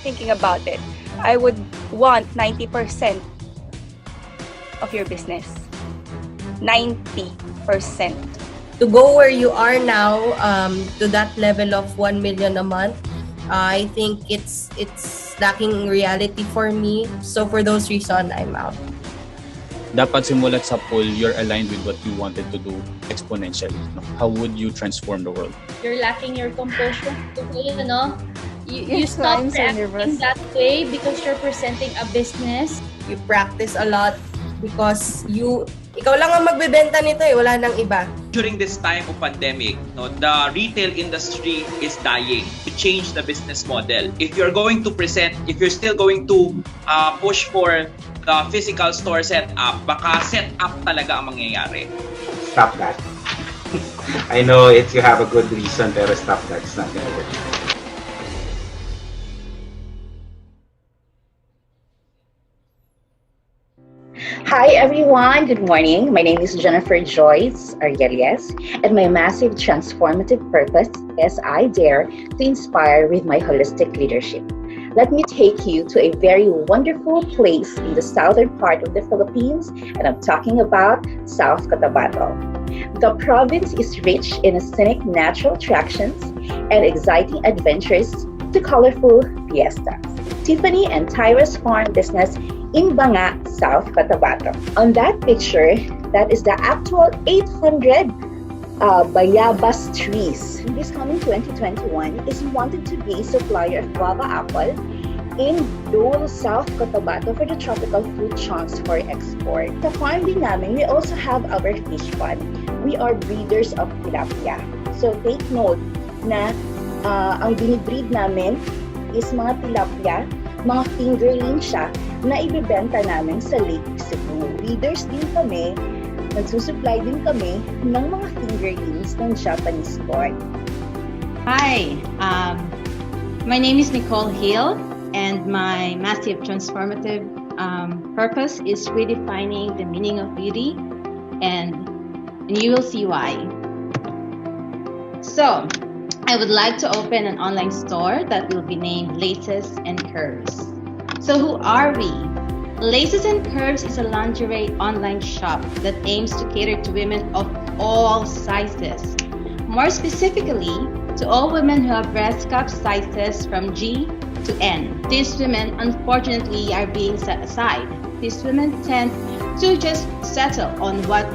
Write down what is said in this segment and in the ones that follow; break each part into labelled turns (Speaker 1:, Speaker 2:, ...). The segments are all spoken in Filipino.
Speaker 1: thinking about it, I would want 90% of your business. 90%.
Speaker 2: To go where you are now, to that level of 1 million a month, I think it's lacking reality for me. So for those reasons, I'm out.
Speaker 3: Dapat simulat sa pool, you're aligned with what you wanted to do exponentially. No? How would you transform the world?
Speaker 4: You're lacking your composure today, You
Speaker 1: Yes,
Speaker 4: stop
Speaker 1: I'm so
Speaker 4: reacting
Speaker 1: nervous.
Speaker 4: that way because you're presenting a business.
Speaker 2: You practice a lot because ikaw lang ang magbebenta nito wala nang iba.
Speaker 5: During this time of pandemic, the retail industry is dying. To change the business model. If you're still going to push for the physical store setup, baka setup talaga ang mangyayari.
Speaker 6: Stop that. I know you have a good reason, pero stop that. It's not gonna work.
Speaker 7: Hi everyone, good morning. My name is Jennifer Joyce Arguelles, and my massive transformative purpose is I dare to inspire with my holistic leadership. Let me take you to a very wonderful place in the southern part of the Philippines, and I'm talking about South Cotabato. The province is rich in scenic natural attractions and exciting adventures to colorful fiestas. Tiffany and Tyra's farm business in Banga, South Cotabato. On that picture, that is the actual 800 bayabas trees. This coming 2021 is wanted to be supplier of guava apple in Dole, South Cotabato for the tropical fruit chunks for export. Sa farm din namin, we also have our fish pond. We are breeders of tilapia. So take note na ang binibreed namin is mga tilapia, mga fingerling siya na ibibenta namin sa Lake Cebu. Breeders din kami, nagsusupply din kami ng mga fingerlings ng Japanese corn.
Speaker 8: Hi, my name is Nicole Hill, and my massive transformative purpose is redefining the meaning of beauty, and you will see why. So, I would like to open an online store that will be named Laces and Curves. So who are we? Laces and Curves is a lingerie online shop that aims to cater to women of all sizes. More specifically, to all women who have breast cup sizes from G to N. These women, unfortunately, are being set aside. These women tend to just settle on what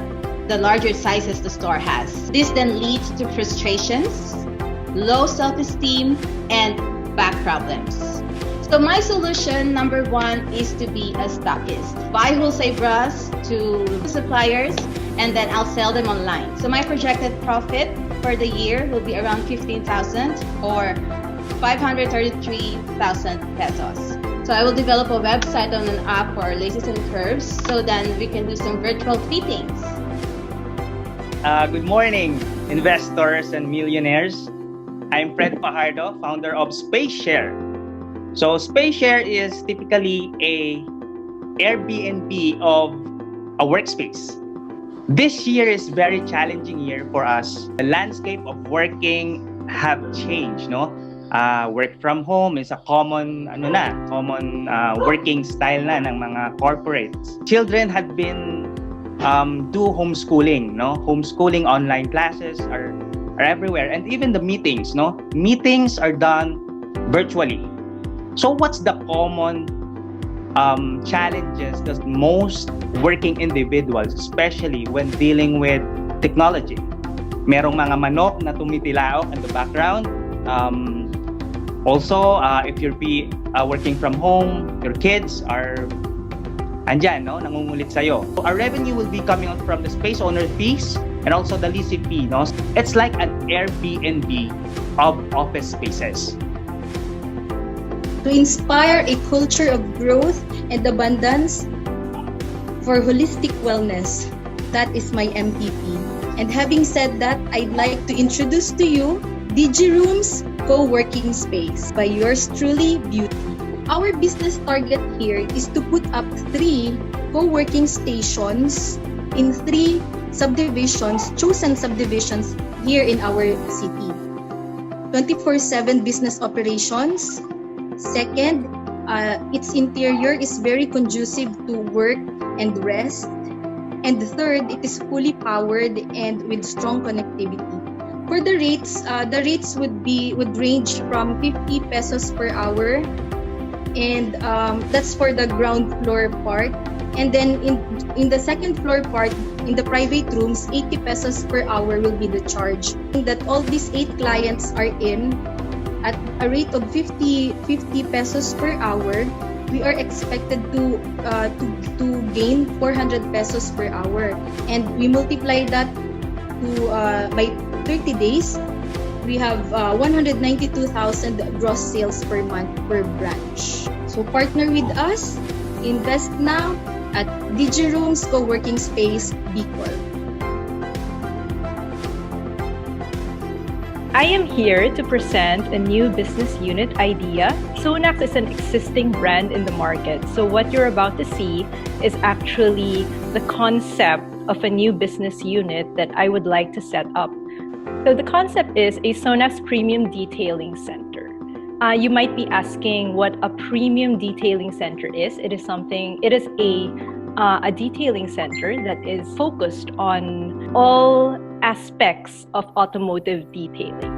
Speaker 8: the larger sizes the store has. This then leads to frustrations, low self-esteem, and back problems. So my solution, number one, is to be a stockist. Buy wholesale bras to suppliers, and then I'll sell them online. So my projected profit for the year will be around 15,000 or 533,000 pesos. So I will develop a website on an app for Laces and Curves, so then we can do some virtual fittings.
Speaker 9: Good morning, investors and millionaires. I'm Fred Fajardo, founder of SpaceShare. So SpaceShare is typically a Airbnb of a workspace. This year is very challenging year for us. The landscape of working have changed, no? Work from home is a common working style na ng mga corporates. Children had been do homeschooling, no? Homeschooling online classes are everywhere, and even the meetings, no? Meetings are done virtually. So what's the common challenges that most working individuals, especially when dealing with technology? Merong mga manok na tumitilaok in the background. Also, if you're working from home, your kids are andyan, no? Nangungulit sa'yo. So our revenue will be coming out from the space owner fees and also the leasing fee, no? It's like an Airbnb of office spaces.
Speaker 10: To inspire a culture of growth and abundance for holistic wellness. That is my MVP. And having said that, I'd like to introduce to you DigiRoom's co-working space by yours truly, Beauty. Our business target here is to put up 3 co-working stations in 3 chosen subdivisions here in our city. 24/7 business operations, Second, its interior is very conducive to work and rest. And third, it is fully powered and with strong connectivity. For the rates would range from 50 pesos per hour, and that's for the ground floor part. And then in the second floor part, in the private rooms, 80 pesos per hour will be the charge. That all these 8 clients are in at a rate of 50 pesos per hour, we are expected to gain 400 pesos per hour, and we multiply that to by 30 days, we have 192,000 gross sales per month per branch. So partner with us, invest now at DigiRooms Co-working Space, Bicol.
Speaker 11: I am here to present a new business unit idea. Sonax is an existing brand in the market. So what you're about to see is actually the concept of a new business unit that I would like to set up. So the concept is a Sonax Premium Detailing Center. You might be asking what a premium detailing center is. It is a detailing center that is focused on all aspects of automotive detailing.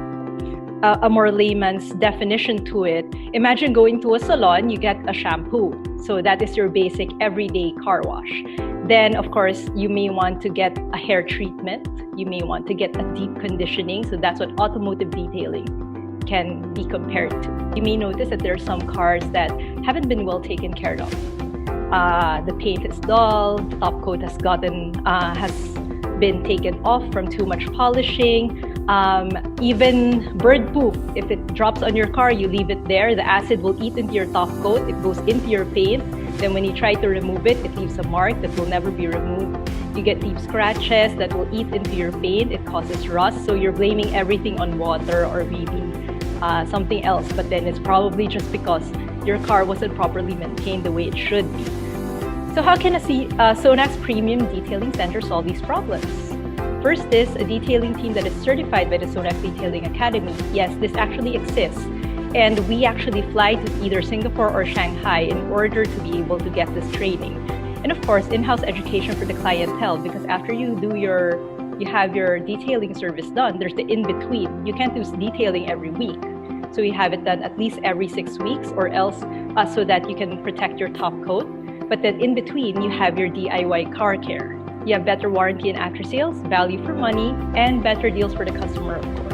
Speaker 11: A more layman's definition to it, imagine going to a salon, you get a shampoo. So that is your basic everyday car wash. Then, of course, you may want to get a hair treatment. You may want to get a deep conditioning. So that's what automotive detailing can be compared to. You may notice that there are some cars that haven't been well taken care of. The paint is dull, the top coat has been taken off from too much polishing. Even bird poop, if it drops on your car, you leave it there, the acid will eat into your top coat, it goes into your paint. Then when you try to remove it, it leaves a mark that will never be removed. You get deep scratches that will eat into your paint, it causes rust, so you're blaming everything on water or maybe something else, but then it's probably just because your car wasn't properly maintained the way it should be. So how can a Sonax Premium Detailing Center solve these problems? First is a detailing team that is certified by the Sonax Detailing Academy. Yes, this actually exists. And we actually fly to either Singapore or Shanghai in order to be able to get this training. And of course, in-house education for the clientele, because after you have your detailing service done, there's the in-between. You can't do detailing every week. So you have it done at least every 6 weeks or else so that you can protect your top coat. But then in between, you have your DIY car care. You have better warranty and after sales, value for money, and better deals for the customer, of course.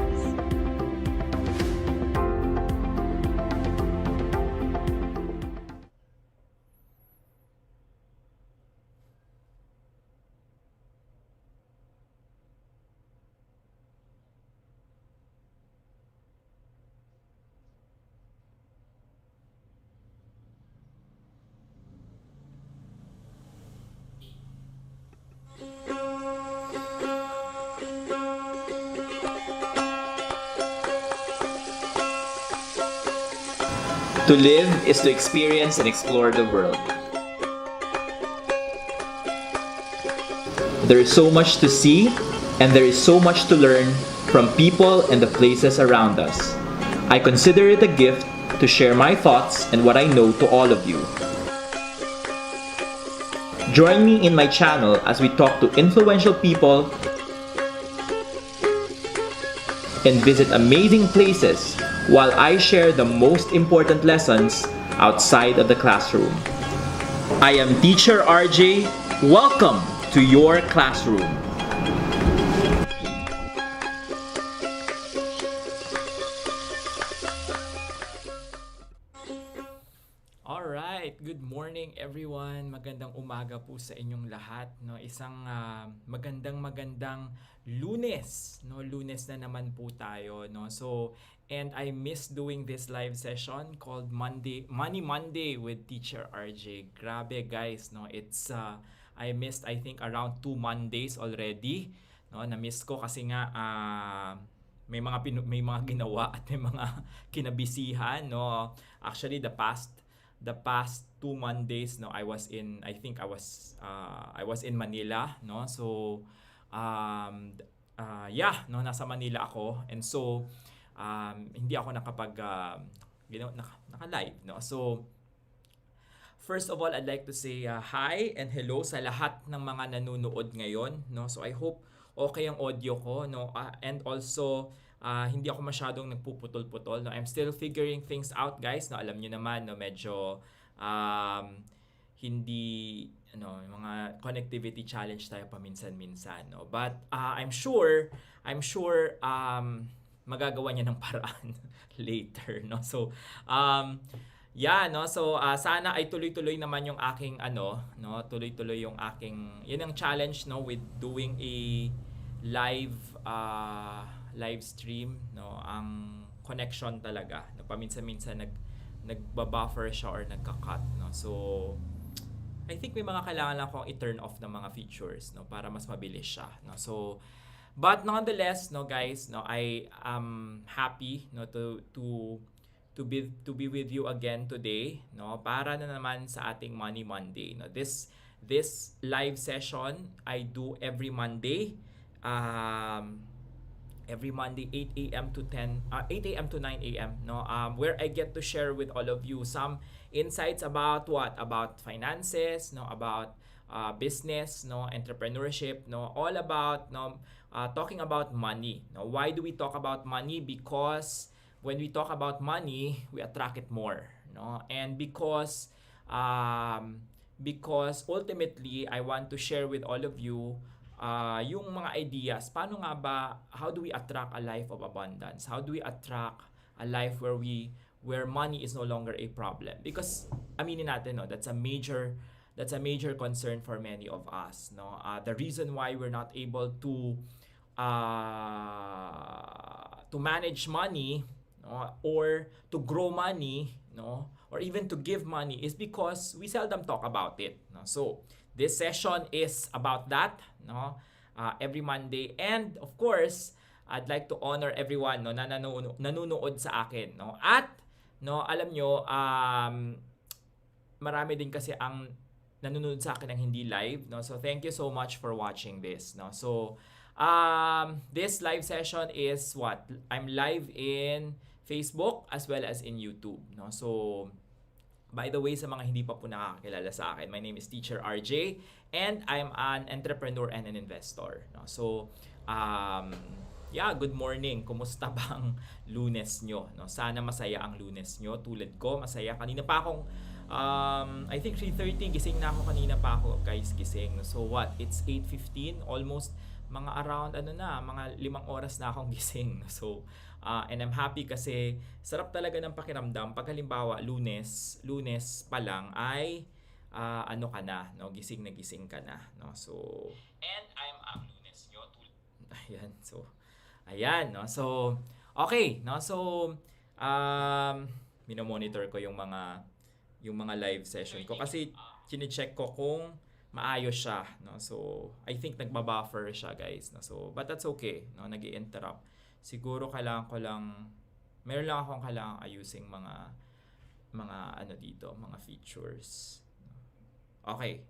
Speaker 12: To live is to experience and explore the world. There is so much to see, and there is so much to learn from people and the places around us. I consider it a gift to share my thoughts and what I know to all of you. Join me in my channel as we talk to influential people and visit amazing places while I share the most important lessons outside of the classroom. I am Teacher RJ. Welcome to your classroom.
Speaker 13: Alright, good morning everyone. Magandang umaga po sa inyong lahat, no. Isang magandang Lunes, no. Lunes na naman po tayo, no. So, and I miss doing this live session called Money Monday with Teacher RJ. Grabe guys, no. It's I missed I think around 2 Mondays already, no. Na-miss ko kasi nga may mga ginawa at may mga kinabisihan, no. Actually the past 2 Mondays, no, I was in Manila, no. So nasa Manila ako, and so hindi ako naka-live, no? So first of all, I'd like to say hi and hello sa lahat ng mga nanonood ngayon, no? So I hope okay ang audio ko, no? And also hindi ako masyadong nagpuputol-putol, no? I'm still figuring things out, guys, no? Alam niyo naman, no, medyo hindi yung mga connectivity challenge tayo paminsan-minsan, no? But I'm sure magagawa niya ng paraan later, no? So yeah, no. So sana ay tuloy-tuloy naman yung aking tuloy-tuloy yung aking, yun ang challenge, no, with doing a live stream, no. Ang connection talaga, no, paminsan-minsan nagbabuffer siya or nagka-cut, no. So I think may mga kailangan lang akong i-turn off ng mga features, no, para mas mabilis siya, no. So but nonetheless, no, guys, no, I am happy, no, to be with you again today, no, para na naman sa ating Money Monday, no. This live session I do every Monday, 8 a.m. to 8 a.m. to 9 a.m., no, where I get to share with all of you some insights about finances, no, about business, no, entrepreneurship, no, all about, no, talking about money, no. Why do we talk about money? Because when we talk about money, we attract it more, no? And because ultimately I want to share with all of you yung mga ideas. Paano nga ba, how do we attract a life of abundance? How do we attract a life where money is no longer a problem? Because aminin natin, no, that's a major concern for many of us, no? The reason why we're not able to manage money, no, or to grow money, no, or even to give money is because we seldom talk about it, no? So this session is about that, no, every Monday. And of course, I'd like to honor everyone, no, na nanonood sa akin, no. At no, alam nyo, marami din kasi ang nanonood sa akin ng hindi live, no. So thank you so much for watching this, no. So this live session is I'm live in Facebook as well as in YouTube, no. So by the way, sa mga hindi pa po nakakilala sa akin, my name is Teacher RJ and I'm an entrepreneur and an investor, no. So yeah, good morning. Kumusta bang Lunes nyo, no? Sana masaya ang Lunes nyo. Tulad ko, masaya. Kanina pa akong I think 3:30 gising na ako, kanina pa ako, guys, gising. So it's 8:15, almost mga around mga 5 oras na akong gising. So and I'm happy kasi sarap talaga ng pakiramdam pag halimbawa Lunes pa lang ay ka na, no, gising ka na, no. So and I'm ang Lunes nyo ayan, no. So okay, no. So minomonitor ko yung mga live session ko kasi chine-check ko kung maayos siya, no. So I think nagbabuffer siya, guys, no. So but that's okay, no, nag-i-interrupt. Siguro meron lang akong kailangang ayusing mga dito, mga features. Okay.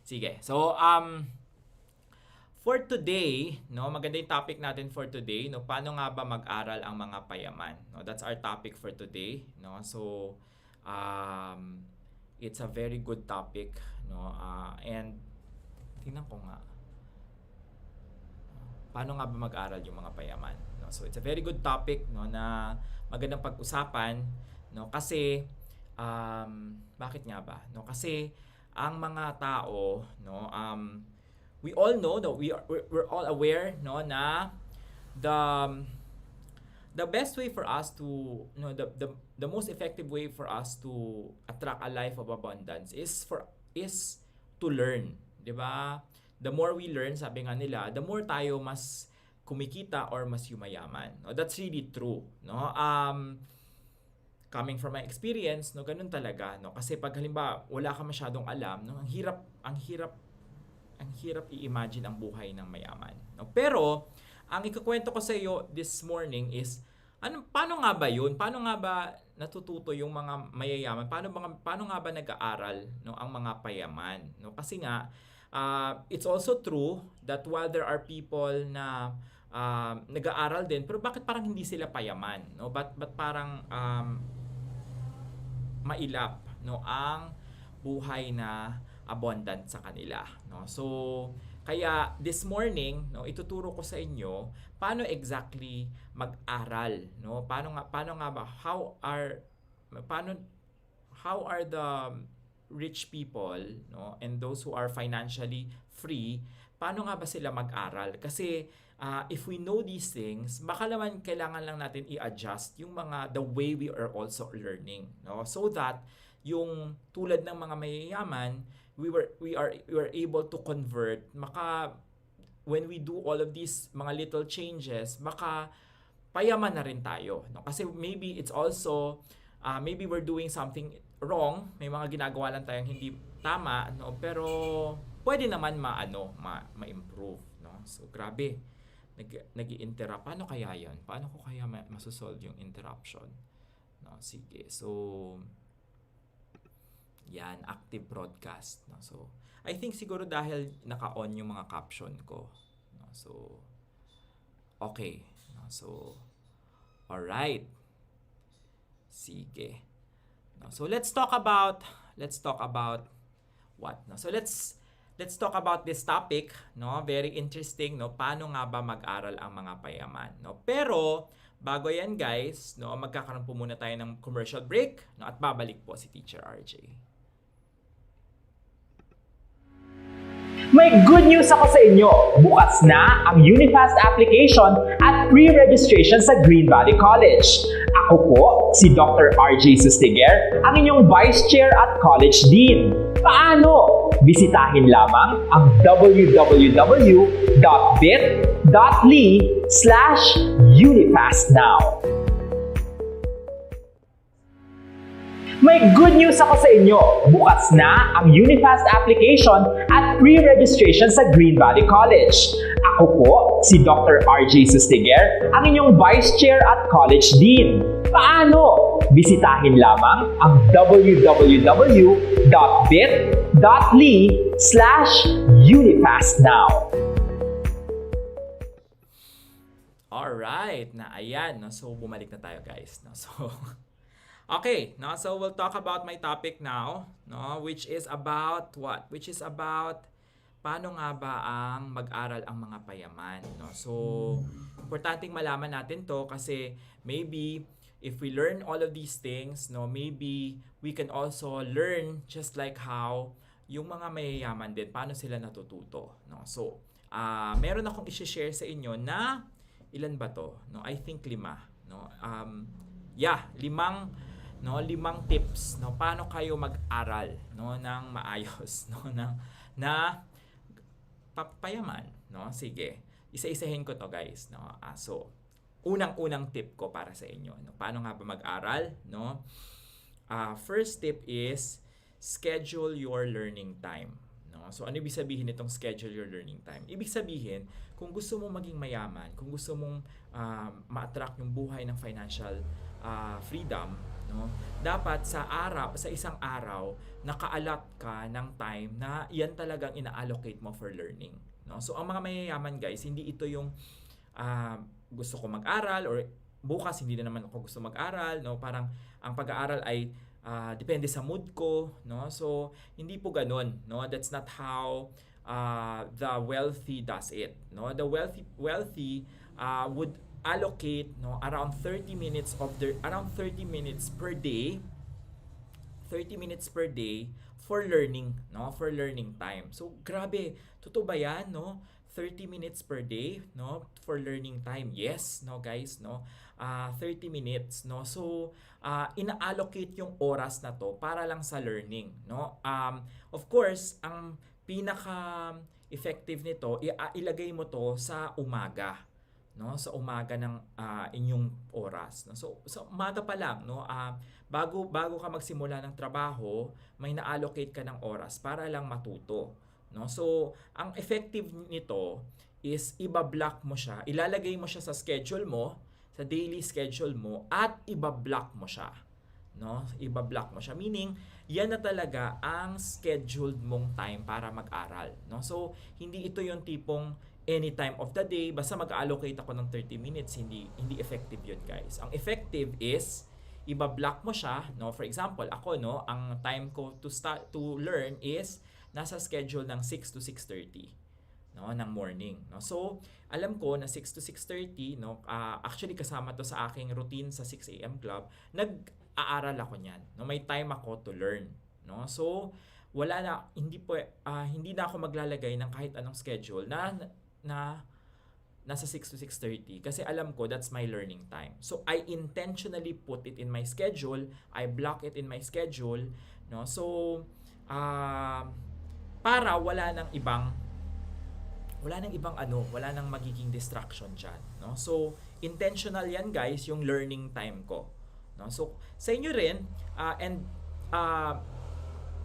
Speaker 13: Sige. So for today, no, maganda yung topic natin for today, no, paano nga ba mag-aral ang mga payaman, no. That's our topic for today, no. So it's a very good topic, no, and tingnan ko nga paano nga ba mag-aral yung mga payaman, no. So it's a very good topic, no, na magandang pag-usapan, no, kasi bakit nga ba, no, kasi ang mga tao, no, we all know, no, we're all aware, no, na the best way for us to, the most effective way for us to attract a life of abundance is to learn, 'di ba? The more we learn, sabi nga nila, the more tayo mas kumikita or mas yumayaman. No, that's really true, no? Coming from my experience, no, ganun talaga, no? Kasi pag halimbawa wala ka masyadong alam, no, ang hirap i-imagine ang buhay ng mayaman, no? Pero ang ikukwento ko sa iyo this morning is paano nga ba 'yun? Paano nga ba natututo yung mga mayayaman? Paano nga ba nag-aaral, no, ang mga payaman, no? Kasi nga it's also true that while there are people na nag-aaral din, pero bakit parang hindi sila payaman, no? But parang mailap, no, ang buhay na abundant sa kanila, no. So kaya this morning, no, ituturo ko sa inyo paano exactly mag-aral, no. Paano nga ba how are the rich people, no, and those who are financially free, paano nga ba sila mag-aral? Kasi if we know these things, baka naman kailangan lang natin i-adjust yung the way we are also learning, no? So that yung tulad ng mga mayayaman, we are able to convert, when we do all of these mga little changes, baka payaman na rin tayo, no? Kasi maybe it's also maybe we're doing something wrong, may mga ginagawa lang tayong hindi tama, no, pero pwede naman ma-improve, no. So grabe, nag-i-interrupt. Paano kaya 'yon? Paano ko kaya masosolve yung interruption? No, sige. So yan, active broadcast, no. So I think siguro dahil naka-on yung mga caption ko, no. So okay, no. So all right. Sige. No, so let's talk about what, no? So let's talk about this topic, no? Very interesting, no? Paano nga ba mag-aral ang mga payaman, no? Pero bago yan, guys, no, magkakaroon po muna tayo ng commercial break, no, at babalik po si Teacher RJ.
Speaker 12: May good news ako sa inyo! Bukas na ang Unifast application at pre-registration sa Green Valley College. Ako po, si Dr. RJ Sustiger, ang inyong Vice Chair at College Dean. Paano? Bisitahin lamang ang www.bit.ly/unifastnow. May good news ako sa inyo! Bukas na ang Unifast application at pre-registration sa Green Valley College. Ako po, si Dr. RJ Sustiger, ang inyong Vice Chair at College Dean. Paano? Bisitahin lamang ang www.bit.ly/unifastnow.
Speaker 13: Alright, na ayan, no? So bumalik na tayo, guys, no? So okay, no? So we'll talk about my topic now, no? Which is about what? Which is about paano nga ba ang mag-aral ang mga payaman, no? So importanteng malaman natin to kasi maybe if we learn all of these things, no, maybe we can also learn just like how yung mga mayayaman din, paano sila natututo, no? So meron akong i-share sa inyo na ilan ba to? No, I think 5, no? Limang tips, no, paano kayo mag-aral, no, ng maayos, no, na payaman, no. Sige, isa-isahin ko to, guys, no. So unang tip ko para sa inyo, no, paano nga ba mag-aral, no. First tip is schedule your learning time, no. So ano ibig sabihin nitong schedule your learning time? Ibig sabihin, kung gusto mong maging mayaman, kung gusto mong ma-attract yung buhay ng financial freedom, no, dapat sa isang araw naka-allot ka ng time na yan talagang ina-allocate mo for learning, no. So ang mga mayayaman, guys, hindi ito yung gusto ko mag-aral or bukas hindi na naman ako gusto mag-aral, no. Parang ang pag-aaral ay depende sa mood ko, no. So hindi po ganoon, no. That's not how the wealthy does it, no. The wealthy would allocate, no, around 30 minutes per day for learning, no, for learning time. So grabe, totoo ba yan, no? 30 minutes per day, no, for learning time. Yes, no, guys, no. 30 minutes, no. So ina-allocate yung oras na to para lang sa learning, no. Of course, ang pinaka effective nito, ilagay mo to sa umaga, no, sa umaga ng inyong oras, no. So umaga pa lang, no, bago ka magsimula ng trabaho, may na-allocate ka ng oras para lang matuto, no. So ang effective nito is iba-block mo siya, ilalagay mo siya sa schedule mo, sa daily schedule mo, at iba-block mo siya, no. Iba-block mo siya, meaning yan na talaga ang scheduled mong time para mag-aral, no. So hindi ito yung tipong any time of the day, basta mag-allocate ako ng 30 minutes, hindi effective yun, guys. Ang effective is iba-block mo siya, no? For example, ako, no, ang time ko to start to learn is nasa schedule ng 6 to 6:30, no, ng morning, no? So, alam ko na 6 to 6:30, no, actually kasama to sa aking routine sa 6 a.m. club, nag-aaral ako niyan, no? May time ako to learn, no? So, wala na, hindi na ako maglalagay ng kahit anong schedule na nasa 6 to 6:30 kasi alam ko that's my learning time. So I intentionally put it in my schedule, I block it in my schedule, no? So para wala nang ibang wala nang magiging distraction diyan, no? So intentional 'yan, guys, yung learning time ko, no? So sa inyo rin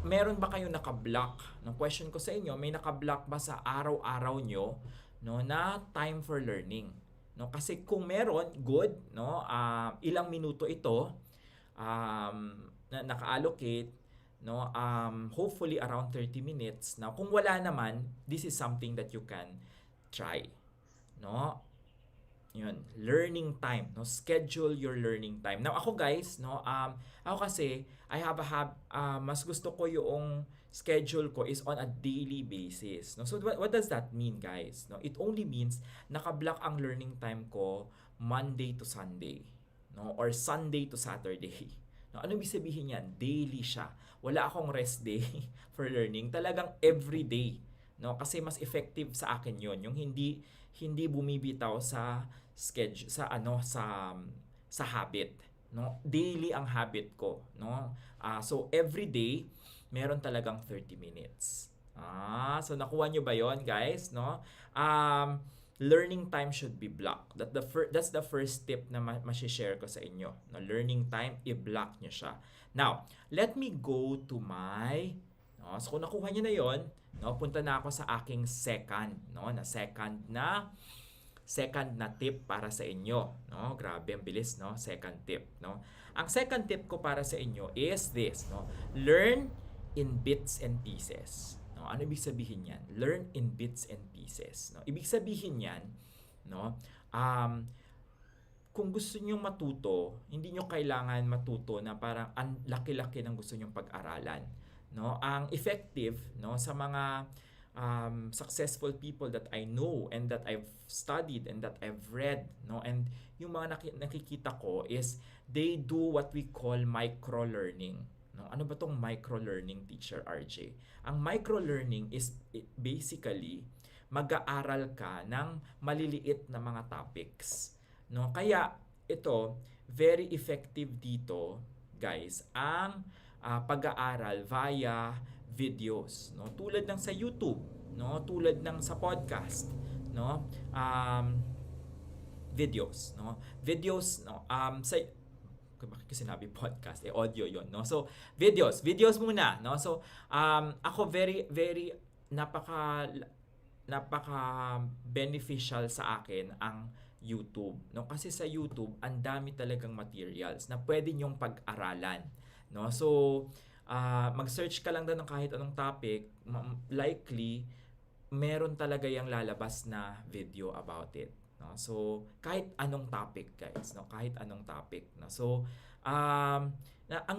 Speaker 13: meron ba kayong naka-block? No, question ko sa inyo, may naka-block ba sa araw-araw nyo, no, na time for learning? No, kasi kung meron, good, no? Ilang minuto ito na naka-allocate, no? Hopefully around 30 minutes. Now, kung wala naman, this is something that you can try, no? Yun, learning time, no? Schedule your learning time. Now ako, guys, no, ako kasi mas gusto ko yung schedule ko is on a daily basis, no? So what does that mean, guys? No, it only means naka-block ang learning time ko Monday to Sunday, no, or Sunday to Saturday. No, ano ibig sabihin yan? Daily siya. Wala akong rest day for learning. Talagang every day, no? Kasi mas effective sa akin 'yon, yung hindi bumibitaw sa schedule, sa habit, no? Daily ang habit ko, no? So every day meron talagang 30 minutes. So nakuha nyo ba 'yon, guys, no? Learning time should be blocked. That's the first tip na ma-share ko sa inyo. No, learning time, i-block nyo siya. Now, let me go to my, no, so kung nakuha nyo na 'yon, no, punta na ako sa aking second na tip para sa inyo, no? Grabe, ang bilis, no? Second tip, no? Ang second tip ko para sa inyo is this, no? Learn in bits and pieces. No, ano ibig sabihin 'yan? Learn in bits and pieces, no? Ibig sabihin 'yan, no? Kung gusto niyo matuto, hindi niyo kailangan matuto na parang ang laki-laki ng gusto niyo pag-aralan, no? Ang effective, no, sa mga successful people that I know and that I've studied and that I've read, no, and yung mga nakikita ko is they do what we call micro-learning. No, ano ba tong micro-learning, Teacher RJ? Ang micro-learning is basically mag-aaral ka ng maliliit na mga topics, no? Kaya ito, very effective dito, guys, ang pag-aaral via videos, no? Tulad ng sa YouTube, no? Tulad ng sa podcast, no? Videos, no? Videos, no? Bakit ko sinabi podcast? Audio yon, no? So, videos muna, no? So, ako very napaka beneficial sa akin ang YouTube, no? Kasi sa YouTube, ang dami talagang materials na pwede nyong pag-aralan, no? So, mag-search ka lang ng kahit anong topic, likely meron talaga yung lalabas na video about it, no? So kahit anong topic, guys, no? Kahit anong topic, no? So ang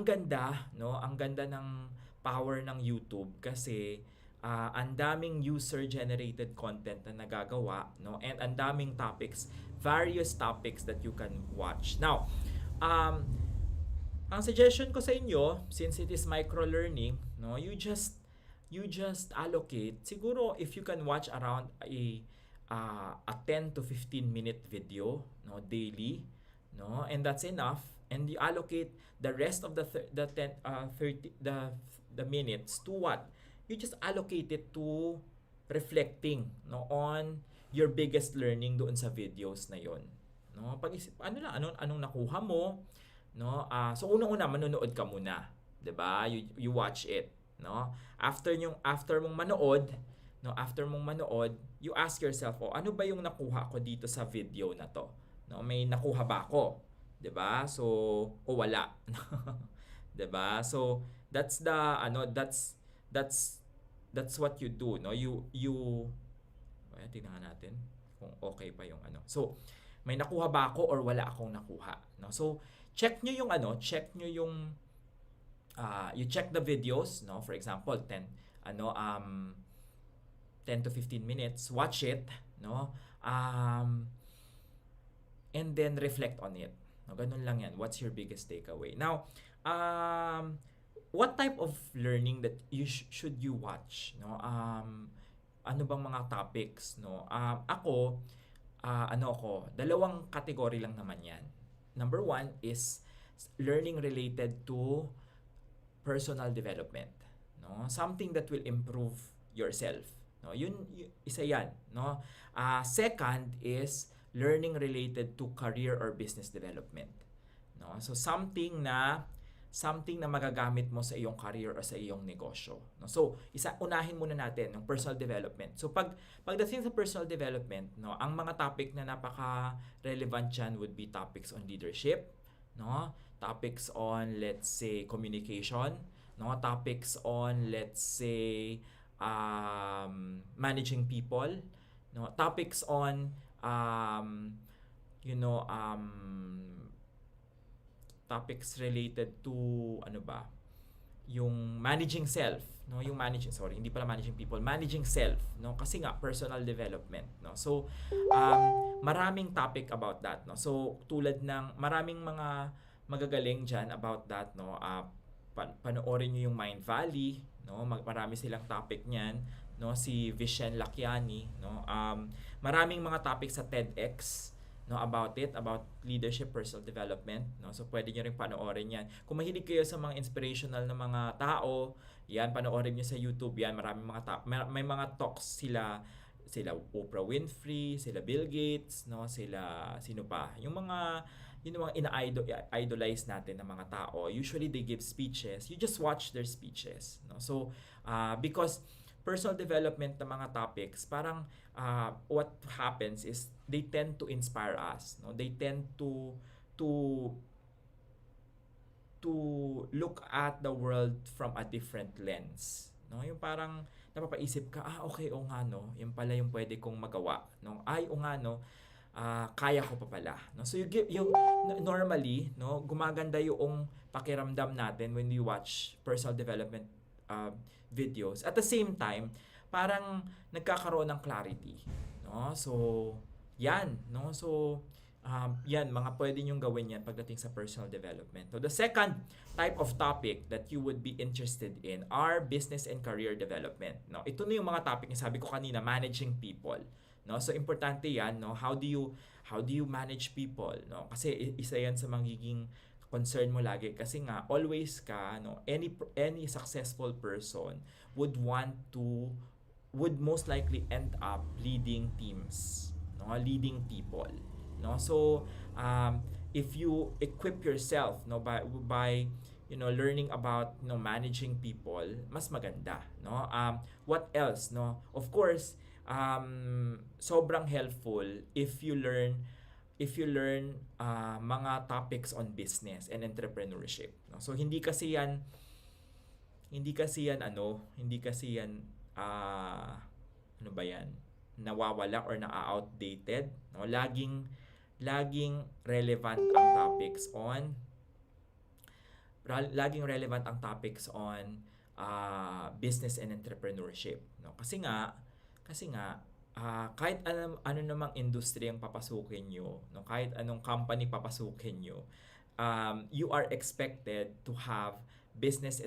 Speaker 13: ganda, no? Ang ganda ng power ng YouTube kasi ang daming user generated content na nagagawa, no? And ang daming topics, various topics that you can watch. Now, ang suggestion ko sa inyo, since it is micro-learning, no, you just allocate, siguro if you can watch around a 10 to 15 minute video, no, daily, no, and that's enough, and you allocate the rest of the minutes to what? You just allocate it to reflecting, no, on your biggest learning doon sa videos na yon, no? Pag-isip, anong nakuha mo, no? So unang-una manonood ka muna, 'di ba? You watch it, no? After mong manood, no, you ask yourself, ano ba yung nakuha ko dito sa video na to? No, may nakuha ba ako? 'Di ba? So wala. 'Di ba? So that's what you do, no? Tingnan natin kung okay pa yung ano. So may nakuha ba ako or wala akong nakuha, no? So check nyo yung you check the videos, no? For example, 10 to 15 minutes, watch it, no? And then reflect on it. No, ganun lang yan. What's your biggest takeaway? Now, what type of learning that should you watch, no? Ano bang mga topics, no? Ako, dalawang category lang naman yan. Number one is learning related to personal development, no? Something that will improve yourself, no? Isa yan, no? Second is learning related to career or business development, no? So something na magagamit mo sa iyong career o sa iyong negosyo, no? So unahin muna natin yung personal development. So pagdating sa personal development, no, ang mga topic na napaka-relevant diyan would be topics on leadership, no? Topics on, let's say, communication, no? Topics on, let's say, managing people, no? Topics on topics related to yung managing self, no? Managing people, managing self, no? Kasi nga personal development, no? So maraming topic about that, no? So tulad ng maraming mga magagaling diyan about that, no? Panoorin niyo yung Mind Valley, no? Marami silang topic niyan, no? Si Vishen Lakiani, no? Maraming mga topics sa TEDx, no, about leadership, personal development, no? So pwede niyo ring panoorin 'yan. Kung mahilig kayo sa mga inspirational na mga tao, 'yan panoorin niyo sa YouTube 'yan. Maraming may mga talks sila Oprah Winfrey, sila Bill Gates, no? Sino pa? Yung mga ina-idolize natin ng mga tao. Usually they give speeches. You just watch their speeches, no? So because personal development na mga topics, parang what happens is they tend to inspire us, no? They tend to look at the world from a different lens, no? Yung parang napapaisip ka, okay, o nga, no, yung pala yung pwede kong magawa, no? Ay, o nga, no, kaya ko pa pala, no? So normally, no, gumaganda yung pakiramdam natin when we watch personal development videos. At the same time, parang nagkakaroon ng clarity, no? So yan, no? So yan, mga pwede nyong gawin yan pagdating sa personal development. So the second type of topic that you would be interested in are business and career development, no? Ito na yung mga topic na sabi ko kanina, managing people, no? So importante yan, no? How do you manage people, no? Kasi isa yan sa magiging concern mo lagi, kasi nga always ka, no, any successful person would most likely end up leading teams, no, leading people, no? So if you equip yourself, no, by learning about, managing people, mas maganda, no? What else, no? Of course, sobrang helpful if you learn mga topics on business and entrepreneurship, no? So hindi kasi yan nawawala or na-outdated, no? Laging relevant ang topics on business and entrepreneurship, no? Kasi nga kahit ano namang industry ang papasukin nyo, no, kahit anong company papasukin nyo, you are expected to have business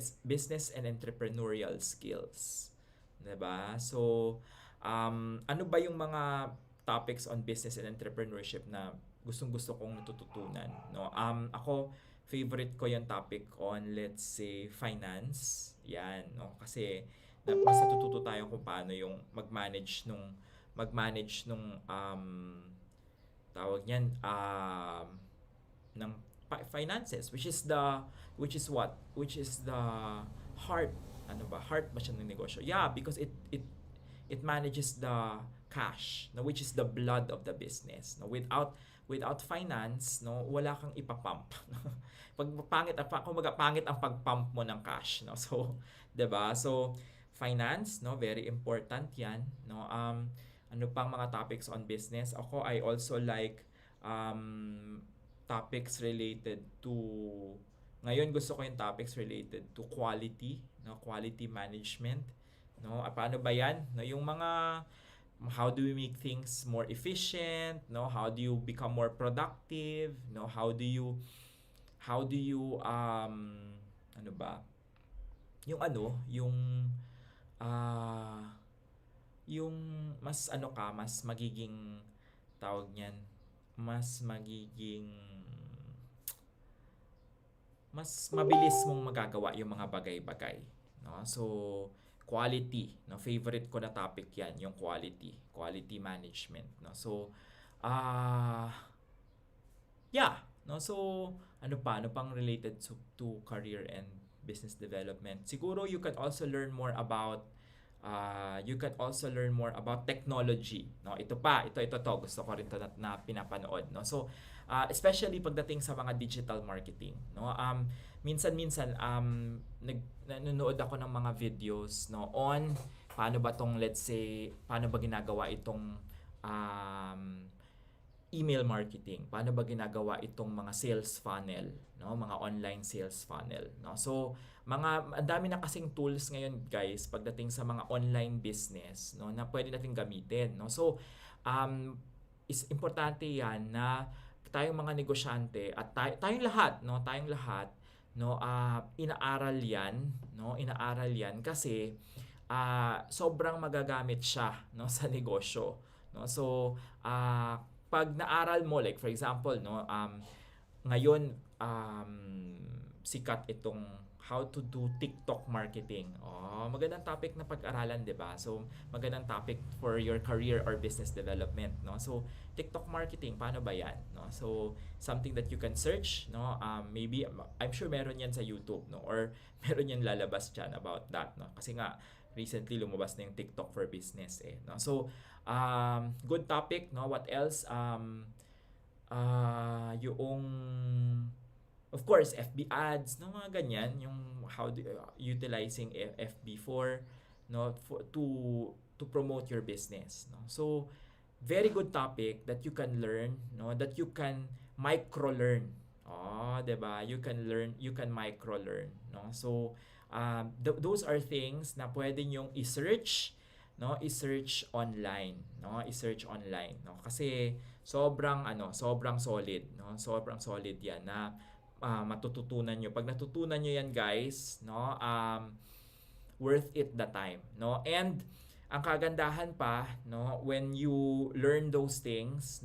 Speaker 13: and entrepreneurial skills, diba? So ano ba yung mga topics on business and entrepreneurship na gustong-gusto kong natututunan, no? Ako, favorite ko yung topic on, let's say, finance. Yan, no? Kasi mas natututo tayo kung paano yung mag-manage nung tawag niyan, ng finances, which is the heart ba siya ng negosyo? Yeah, because it manages the cash, no, which is the blood of the business, no? Without finance, no, wala kang ipapump. Pag pangit ang pagpump mo ng cash, no? So, 'di ba? So finance, no, very important 'yan, no? Ano pang mga topics on business? Ako, I also like topics related to, ngayon gusto ko yung topics related to quality, no, quality management, no. Paano ba yan, no, yung mga how do we make things more efficient, no, how do you become more productive, no, how do you ano ba, yung yung mas mas magiging tawag niyan, mas mabilis mong magagawa yung mga bagay-bagay, no. So quality, no, favorite ko na topic yan, yung quality management, no. So yeah, no. So ano pang related to career and business development? Siguro you can also learn more about technology, no. Ito gusto ko rin to na pinapanood, no. So especially pagdating sa mga digital marketing, no. Minsan nanonood ako ng mga videos, no, on paano ba ginagawa itong email marketing, paano ba ginagawa itong mga sales funnel, no, mga online sales funnel, no. So ang dami na kasing tools ngayon, guys, pagdating sa mga online business, no, na pwede nating gamitin, no. So is importante yan na tayong mga negosyante at tayong lahat, no, inaaral yan kasi sobrang magagamit siya, no, sa negosyo, no. So pag naaral mo, like for example, no, ngayon sikat itong how to do TikTok marketing. Magandang topic na pag-aralan, 'di ba? So magandang topic for your career or business development, no. So TikTok marketing, paano ba 'yan, no? So something that you can search, no. Maybe I'm sure meron 'yan sa YouTube, no, or meron 'yan lalabas diyan about that, no. Kasi nga recently lumabas na yung TikTok for business, no. So good topic, no. What else? Yung of course FB ads, no, mga ganyan, yung how utilizing FB for, no, to promote your business, no. So very good topic that you can learn, no, that you can micro learn. 'Di ba? You can micro learn, no. So those are things na pwede nyong i-search, no, i-search online, no, kasi sobrang solid, no, sobrang solid yan na matututunan nyo. Pag natutunan nyo yan, guys, no, worth it the time, no. And ang kagandahan pa, no, when you learn those things,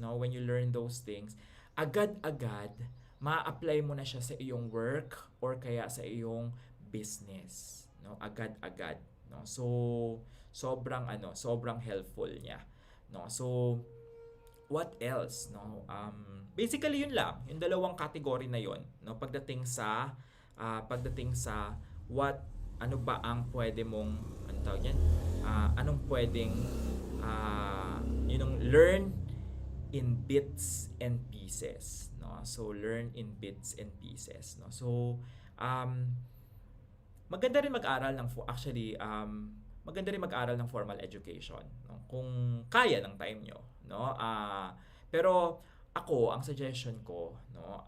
Speaker 13: agad-agad ma-apply mo na siya sa iyong work or kaya sa iyong business, no, agad-agad, no. So sobrang helpful niya, no. So what else, no? Basically yun lang, yung dalawang category na yun, no, pagdating sa ano ba ang pwede mong anong pwedeng learn in bits and pieces, no. So learn in bits and pieces, no. So maganda rin mag-aral ng formal education, no, kung kaya ng time nyo, no. Pero ako, ang suggestion ko, no,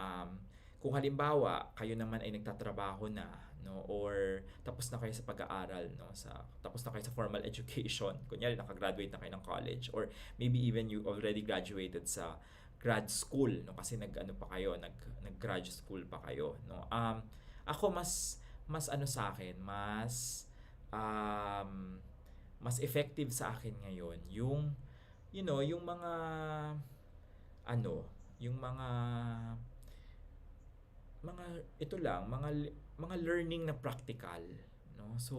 Speaker 13: kung halimbawa kayo naman ay nagtatrabaho na, no, or tapos na kayo sa pag-aaral, no, tapos na kayo sa formal education, kunyari nakagraduate na kayo ng college, or maybe even you already graduated sa grad school, no, kasi nag-grad school pa kayo, no. Ako mas sa akin, mas effective sa akin ngayon yung mga learning na practical, no. So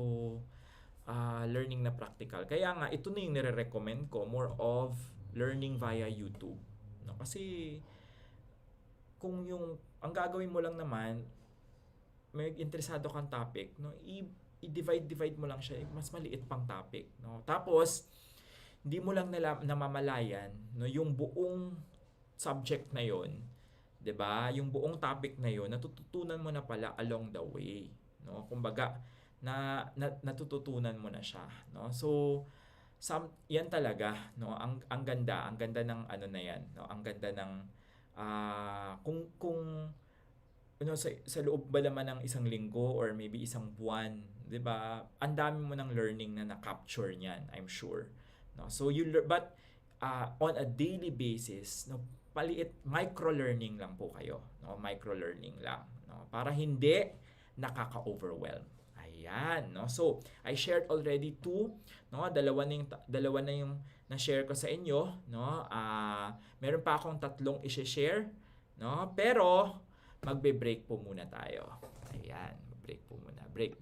Speaker 13: learning na practical, kaya nga ito na yung nire-recommend ko, more of learning via YouTube, no. Kasi kung ang gagawin mo lang naman, may interesado kang topic, no, i-divide mo lang siya, mas maliit pang topic, no. Tapos hindi mo lang namamalayan, no, yung buong subject na yon, 'di ba? Yung buong topic na yon natututunan mo na pala along the way, no. Kumbaga natututunan mo na siya, no. So yan talaga, no, ang ganda ng na yan, no. Ang ganda ng Kung sa loob ba naman ng isang linggo or maybe isang buwan, 'di ba? Ang dami mo ng learning na na-capture niyan, I'm sure. No? So but on a daily basis, no, micro learning lang po kayo, no? Micro learning lang, no? Para hindi nakaka-overwhelm. Ayan, no? So, I shared already two, no? Dalawa na yung na-share ko sa inyo, no? Meron pa akong tatlong i-share, no? Pero magbe-break po muna tayo. Ayan, break po muna. Break.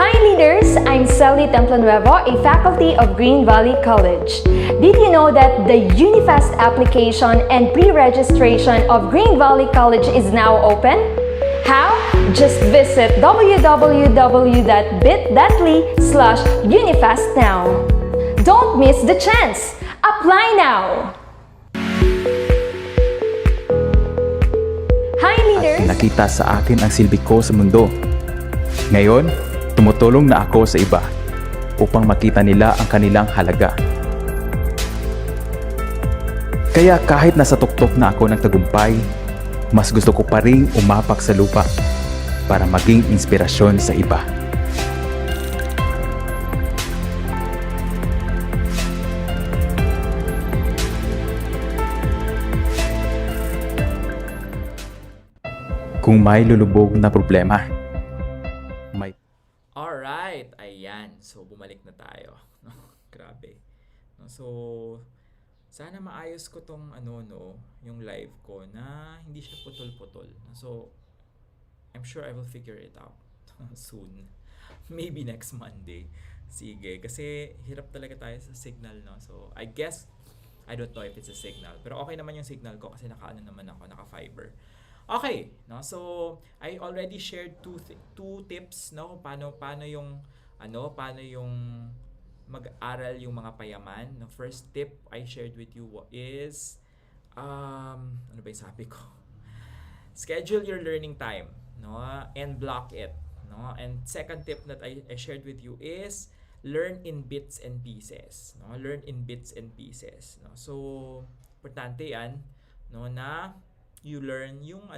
Speaker 14: Hi leaders, I'm Sally Templanuevo, a faculty of Green Valley College. Did you know that the Unifast application and pre-registration of Green Valley College is now open? How? Just visit www.bit.ly/Unifast now. Don't miss the chance! Apply now! Hi leaders!
Speaker 15: At nakita sa akin ang silbi ko sa mundo. Ngayon, tumutulong na ako sa iba upang makita nila ang kanilang halaga. Kaya kahit nasa tuktok na ako ng tagumpay, mas gusto ko pa ring umapak sa lupa para maging inspirasyon sa iba. Kung may lulubog na problema, may...
Speaker 13: Alright, ayan. So, bumalik na tayo. Grabe. So, sana maayos ko tong yung live ko na hindi siya putol-putol. So, I'm sure I will figure it out soon. Maybe next Monday. Sige, kasi hirap talaga tayo sa signal, no? So, I guess, I don't know if it's a signal. Pero okay naman yung signal ko kasi naka-fiber. Okay, no? So, I already shared two tips, no? Paano yung mag-aral yung mga payaman. The first tip I shared with you is ano ba yung sabi ko? Schedule your learning time, no? And block it, no? And second tip that I shared with you is learn in bits and pieces, no? Learn in bits and pieces, no? So, importante 'yan, no, na you learn yung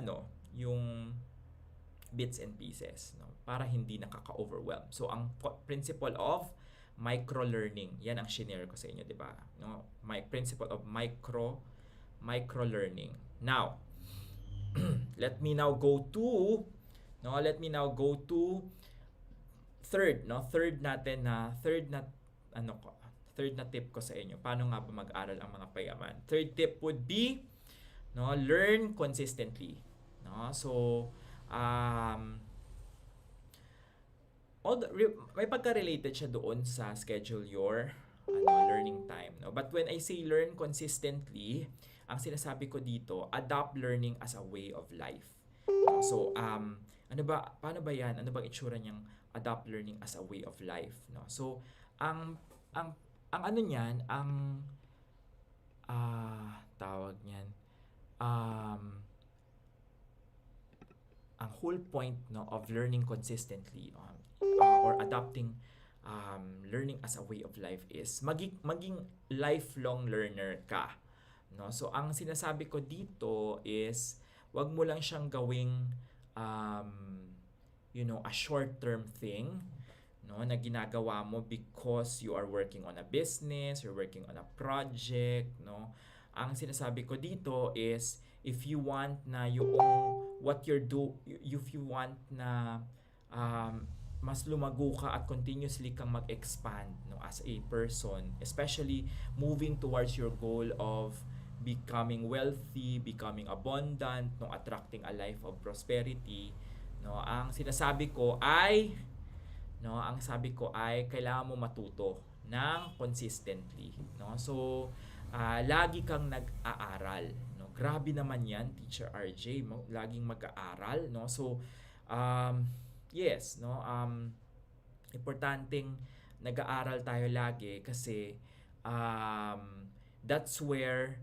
Speaker 13: bits and pieces, no? Para hindi nakaka-overwhelm. So, ang principle of micro-learning, yan ang shinare ko sa inyo, di ba? No? Principle of micro-learning. Now, let me now go to third na tip ko sa inyo. Paano nga ba mag-aral ang mga payaman? Third tip would be, no, learn consistently, no? So, may pagka-related siya doon sa schedule your learning time, no? But when I say learn consistently, ang sinasabi ko dito, adopt learning as a way of life. No? So, paano ba 'yan? Ano bang itsura niyang adopt learning as a way of life, no? So, ang ano niyan, tawag niyan, ang whole point, no, of learning consistently, or adopting learning as a way of life is maging lifelong learner ka, no? So ang sinasabi ko dito is wag mo lang siyang gawing a short-term thing, no, na ginagawa mo because you are working on a business, you're working on a project, no? Ang sinasabi ko dito is if you want na if you want na mas lumago ka at continuously kang mag-expand, no, as a person, especially moving towards your goal of becoming wealthy, becoming abundant, no, attracting a life of prosperity, no, ang sabi ko ay kailangan mo matuto ng consistently, no? So, lagi kang nag-aaral, no? Grabe naman 'yan, Teacher RJ, laging mag-aaral, no? So, yes, no, importanteng nag-aaral tayo lagi kasi that's where